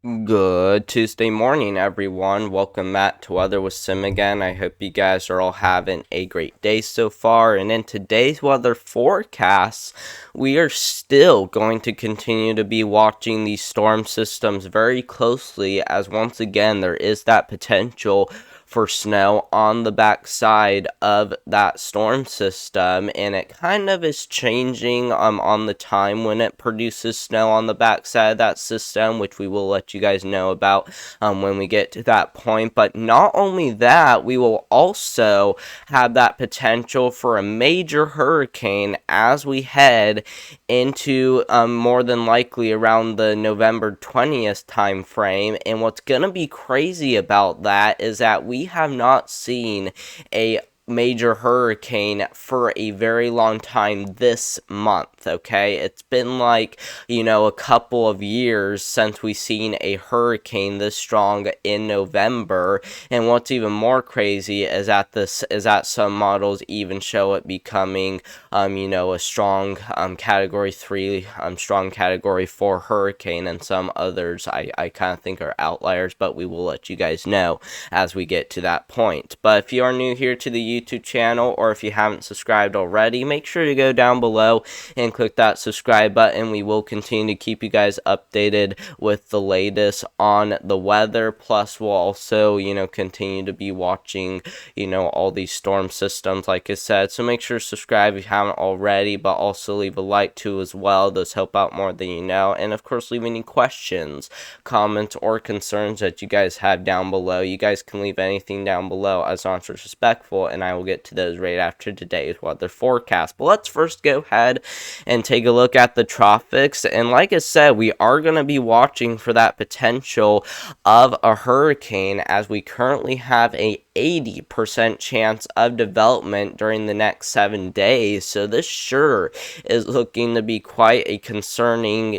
Good Tuesday morning, everyone. Welcome back to Weather with Sim again. I hope you guys are all having a great day so far. And in today's weather forecast, we are still going to continue to be watching these storm systems very closely, as once again, there is that potential for snow on the backside of that storm system, and it kind of is changing on the time when it produces snow on the backside of that system, which we will let you guys know about when we get to that point. But not only that, we will also have that potential for a major hurricane as we head into more than likely around the November 20th time frame. And what's going to be crazy about that is that we have not seen a major hurricane for a very long time this month. Okay, it's been like a couple of years since we've seen a hurricane this strong in November. And what's even more crazy is that some models even show it becoming a strong category 3 strong category 4 hurricane, and some others I kind of think are outliers, but we will let you guys know as we get to that point. But if you are new here to the YouTube channel, or if you haven't subscribed already, make sure to go down below and click that subscribe button. We will continue to keep you guys updated with the latest on the weather. Plus, we'll also, continue to be watching, all these storm systems, like I said. So make sure to subscribe if you haven't already, but also leave a like too as well. Those help out more than you know. And of course, leave any questions, comments, or concerns that you guys have down below. You guys can leave anything down below as long as it's respectful, and I will get to those right after today's weather forecast. But let's first go ahead and take a look at the tropics. And like I said, we are going to be watching for that potential of a hurricane, as we currently have a 80% chance of development during the next 7 days. So this sure is looking to be quite a concerning,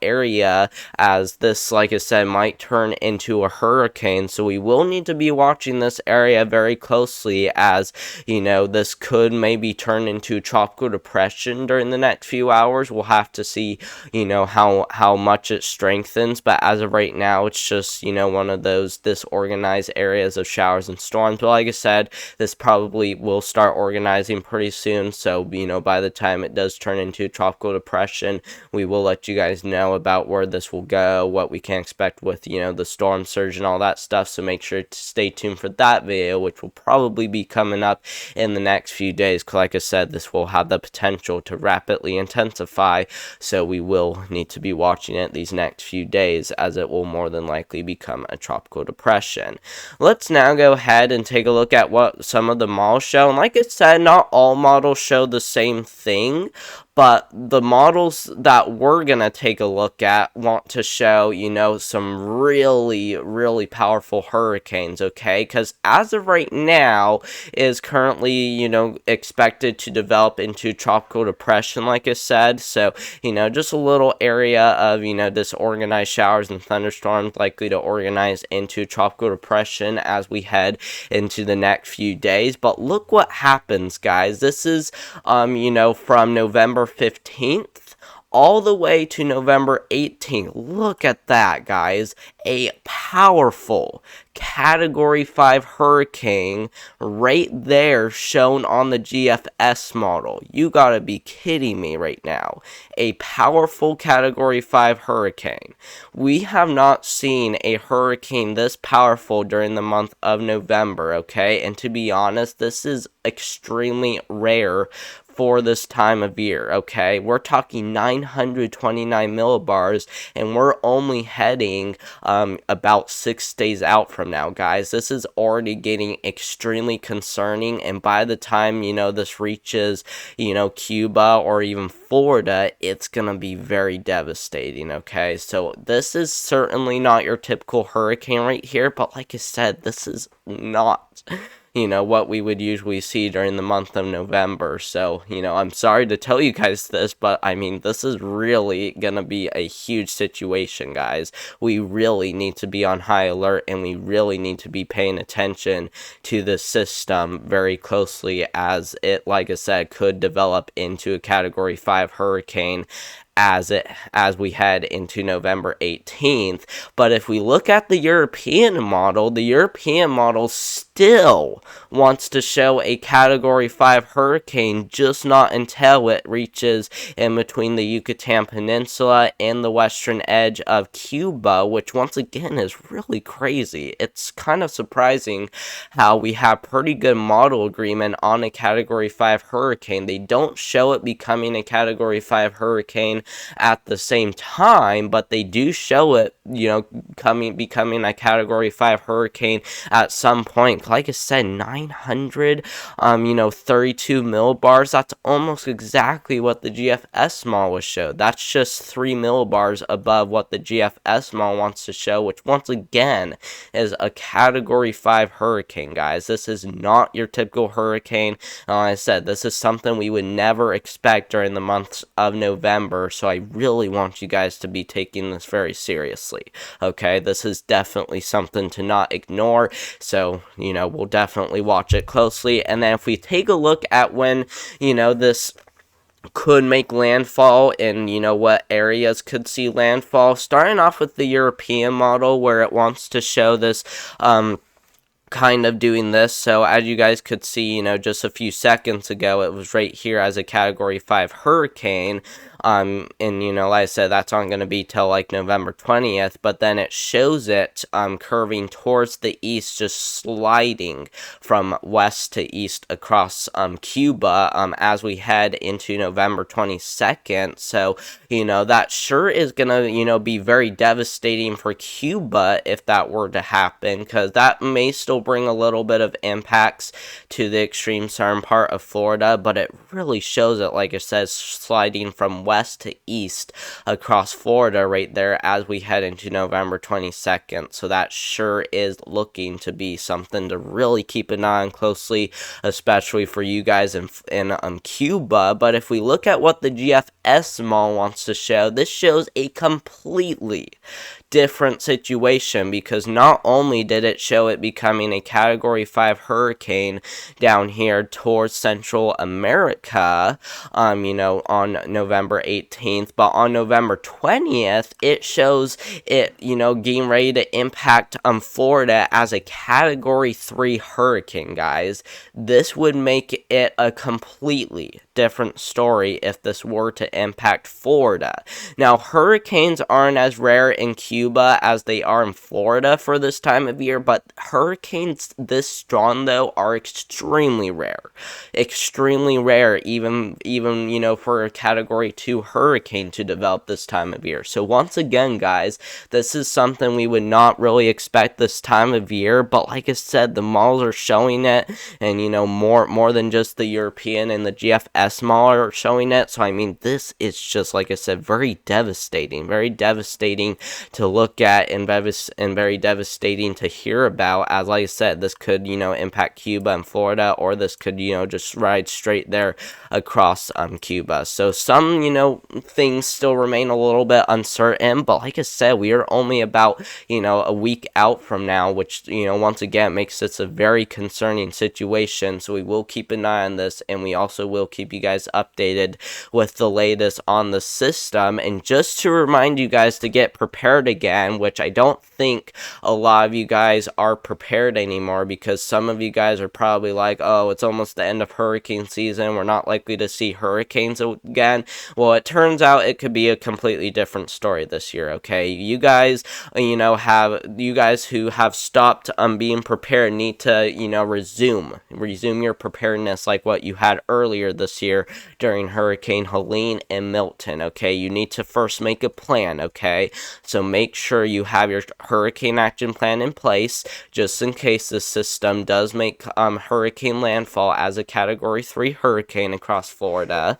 area, as this, like I said, might turn into a hurricane. So we will need to be watching this area very closely, as, this could maybe turn into a tropical depression during the next few hours. We'll have to see, how much it strengthens. But as of right now, it's just, one of those disorganized areas of showers and storms. But like I said, this probably will start organizing pretty soon. So, by the time it does turn into a tropical depression, we will let you guys know about where this will go, what we can expect with, the storm surge and all that stuff. So make sure to stay tuned for that video, which will probably be coming up in the next few days. Because like I said, this will have the potential to rapidly intensify. So we will need to be watching it these next few days, as it will more than likely become a tropical depression. Let's now go ahead and take a look at what some of the models show. And like I said, not all models show the same thing, but the models that we're going to take a look at want to show, some really, really powerful hurricanes, okay? Because as of right now, is currently, expected to develop into tropical depression, like I said. So, just a little area of, disorganized showers and thunderstorms likely to organize into tropical depression as we head into the next few days. But look what happens, guys. This is, from November 15th all the way to November 18th. Look at that, guys. A powerful Category 5 hurricane right there shown on the GFS model. You gotta be kidding me right now. A powerful Category 5 hurricane. We have not seen a hurricane this powerful during the month of November, okay? And to be honest, this is extremely rare for this time of year, okay? We're talking 929 millibars, and we're only heading about 6 days out from now, guys. This is already getting extremely concerning, and by the time, this reaches, Cuba or even Florida, it's gonna be very devastating, okay? So this is certainly not your typical hurricane right here, but like I said, this is not what we would usually see during the month of November. So, I'm sorry to tell you guys this, but I mean, this is really gonna be a huge situation, guys. We really need to be on high alert, and we really need to be paying attention to the system very closely, as it, like I said, could develop into a Category 5 hurricane as we head into November 18th. But if we look at the European model still wants to show a Category 5 hurricane, just not until it reaches in between the Yucatan Peninsula and the western edge of Cuba, which once again is really crazy. It's kind of surprising how we have pretty good model agreement on a Category 5 hurricane. They don't show it becoming a Category 5 hurricane at the same time, but they do show it, becoming a Category 5 hurricane at some point. Like I said, 900, 32 millibars. That's almost exactly what the GFS model was showed. That's just 3 millibars above what the GFS model wants to show, which once again is a Category 5 hurricane, guys. This is not your typical hurricane. Like I said, this is something we would never expect during the months of November, so I really want you guys to be taking this very seriously. Okay, this is definitely something to not ignore, so, we'll definitely watch it closely. And then if we take a look at when, this could make landfall and what areas could see landfall, starting off with the European model where it wants to show this kind of doing this. So as you guys could see, just a few seconds ago, it was right here as a Category 5 hurricane. And like I said, that's not going to be till like November 20th, but then it shows it curving towards the east, just sliding from west to east across Cuba as we head into November 22nd. So that sure is gonna be very devastating for Cuba if that were to happen, because that may still bring a little bit of impacts to the extreme southern part of Florida, but it really shows it, like it says, sliding from west to east across Florida right there as we head into November 22nd. So that sure is looking to be something to really keep an eye on closely, especially for you guys in Cuba. But if we look at what the GFS model wants to show, this shows a completely different situation, because not only did it show it becoming a Category 5 hurricane down here towards Central America, on November 18th, but on November 20th, it shows it, getting ready to impact Florida as a Category 3 hurricane, guys. This would make it a completely different story if this were to impact Florida. Now, hurricanes aren't as rare in Cuba as they are in Florida for this time of year, but hurricanes this strong, though, are extremely rare. Extremely rare, even for a Category 2 hurricane to develop this time of year. So once again, guys, this is something we would not really expect this time of year, but like I said, the models are showing it, and more than just the European and the GFS model are showing it. So I mean, this is just, like I said, very devastating to look at, and very devastating to hear about, as like I said, this could impact Cuba and Florida, or this could just ride straight there across Cuba. So some things still remain a little bit uncertain, but like I said, we are only about a week out from now, which once again makes this a very concerning situation. So we will keep an eye on this, and we also will keep you guys updated with the latest on the system. And just to remind you guys to get prepared again, which I don't think a lot of you guys are prepared anymore, because some of you guys are probably like, oh, it's almost the end of hurricane season, we're not likely to see hurricanes again. Well, it turns out it could be a completely different story this year. Okay, you guys who have stopped being prepared need to resume your preparedness like what you had earlier this year during Hurricane Helene and Milton. Okay, you need to first make a plan. Okay, so make sure you have your hurricane action plan in place, just in case the system does make hurricane landfall as a Category 3 hurricane across Florida.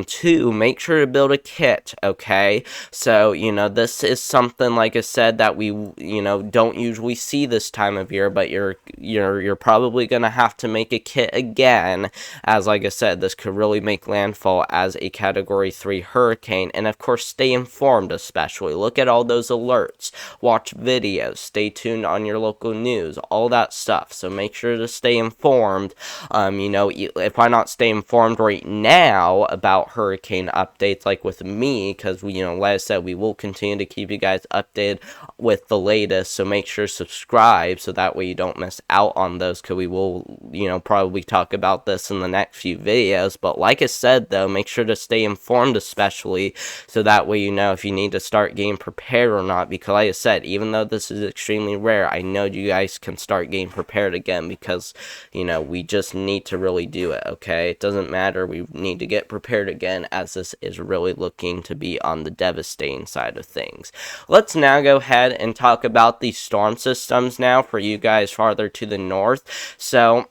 2, make sure to build a kit. Okay, so this is something, like I said, that we don't usually see this time of year, but you're probably gonna have to make a kit again, as like I said, this could really make landfall as a Category 3 hurricane. And of course, stay informed, especially look at all those alerts alerts, watch videos, stay tuned on your local news, all that stuff. So make sure to stay informed. If I not stay informed right now about hurricane updates, like with me, because like I said, we will continue to keep you guys updated with the latest. So make sure to subscribe so that way you don't miss out on those, because we will, probably talk about this in the next few videos. But like I said, though, make sure to stay informed, especially so that way you know if you need to start getting prepared or not. Because like I said, even though this is extremely rare, I know you guys can start getting prepared again, because we just need to really do it. Okay, it doesn't matter, we need to get prepared again, as this is really looking to be on the devastating side of things. Let's now go ahead and talk about the storm systems now for you guys farther to the north. So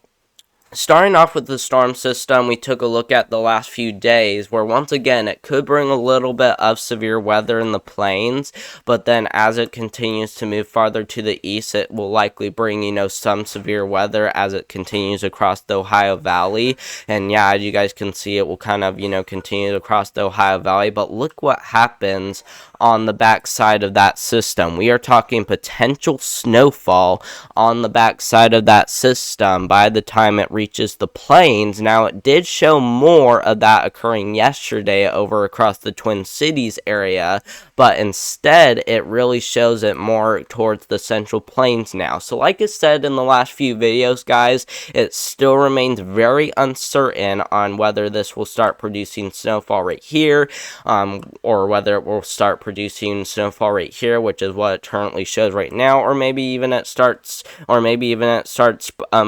starting off with the storm system, we took a look at the last few days, where once again it could bring a little bit of severe weather in the plains, but then as it continues to move farther to the east, it will likely bring some severe weather as it continues across the Ohio Valley. And yeah, as you guys can see, it will kind of continue across the Ohio Valley. But look what happens on the backside of that system. We are talking potential snowfall on the backside of that system by the time it reaches the plains. Now, it did show more of that occurring yesterday over across the Twin Cities area, but instead it really shows it more towards the Central Plains now. So like I said in the last few videos, guys, it still remains very uncertain on whether this will start producing snowfall right here, or whether it will start producing snowfall right here, which is what it currently shows right now, or maybe even it starts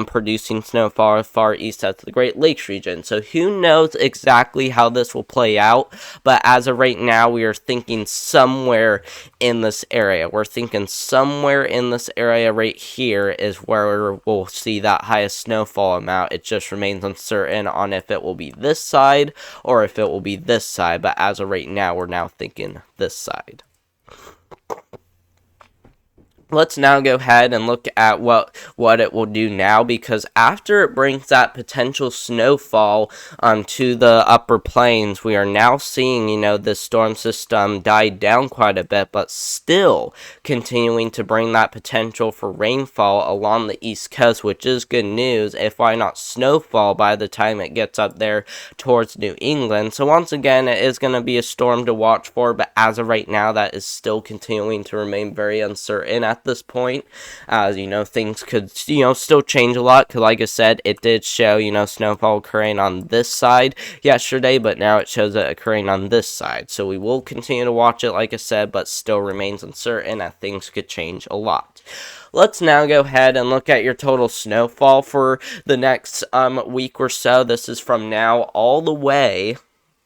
producing snowfall far east at the Great Lakes region. So who knows exactly how this will play out, but as of right now, we are thinking somewhere in this area. We're thinking somewhere in this area right here is where we'll see that highest snowfall amount. It just remains uncertain on if it will be this side or if it will be this side, but as of right now, we're now thinking this side. Let's now go ahead and look at what it will do now, because after it brings that potential snowfall to the upper plains, we are now seeing, this storm system die down quite a bit, but still continuing to bring that potential for rainfall along the east coast, which is good news, if why not snowfall by the time it gets up there towards New England. So once again, it is going to be a storm to watch for, but as of right now, that is still continuing to remain very uncertain at this point, as things could still change a lot, because like I said, it did show snowfall occurring on this side yesterday, but now it shows it occurring on this side. So we will continue to watch it, like I said, but still remains uncertain, as things could change a lot. Let's now go ahead and look at your total snowfall for the next week or so. This is from now all the way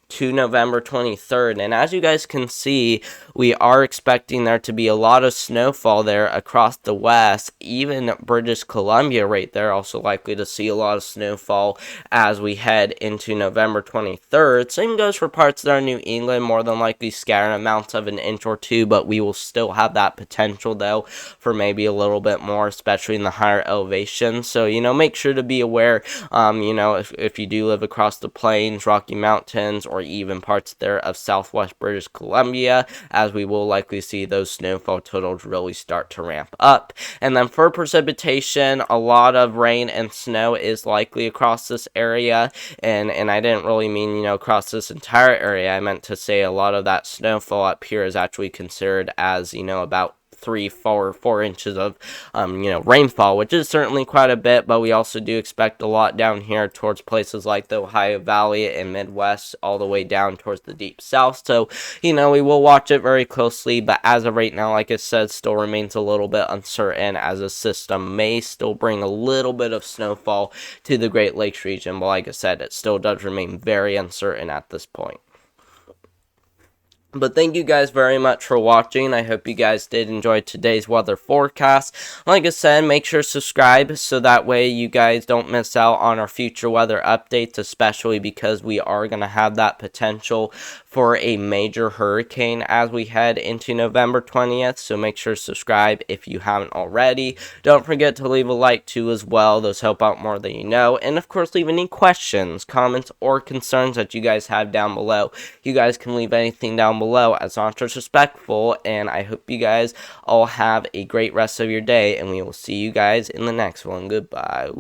to November 23rd, and as you guys can see, we are expecting there to be a lot of snowfall there across the west. Even British Columbia right there also likely to see a lot of snowfall as we head into November 23rd. Same goes for parts that are New England, more than likely scattered amounts of an inch or two, but we will still have that potential though for maybe a little bit more, especially in the higher elevations. So make sure to be aware, if you do live across the plains, Rocky Mountains, or even parts there of southwest British Columbia, as we will likely see those snowfall totals really start to ramp up. And then for precipitation, a lot of rain and snow is likely across this area, and I didn't really mean across this entire area. I meant to say a lot of that snowfall up here is actually considered as about 4 inches of rainfall, which is certainly quite a bit, but we also do expect a lot down here towards places like the Ohio Valley and Midwest, all the way down towards the deep south. So we will watch it very closely, but as of right now, like I said, still remains a little bit uncertain, as a system may still bring a little bit of snowfall to the Great Lakes region, but like I said, it still does remain very uncertain at this point. But thank you guys very much for watching. I hope you guys did enjoy today's weather forecast. Like I said, make sure to subscribe so that way you guys don't miss out on our future weather updates, especially because we are going to have that potential for a major hurricane as we head into November 20th. So make sure to subscribe if you haven't already. Don't forget to leave a like too as well. Those help out more than you know. And of course, leave any questions, comments, or concerns that you guys have down below. You guys can leave anything down down below as long as it's respectful. And I hope you guys all have a great rest of your day, and we will see you guys in the next one. Goodbye.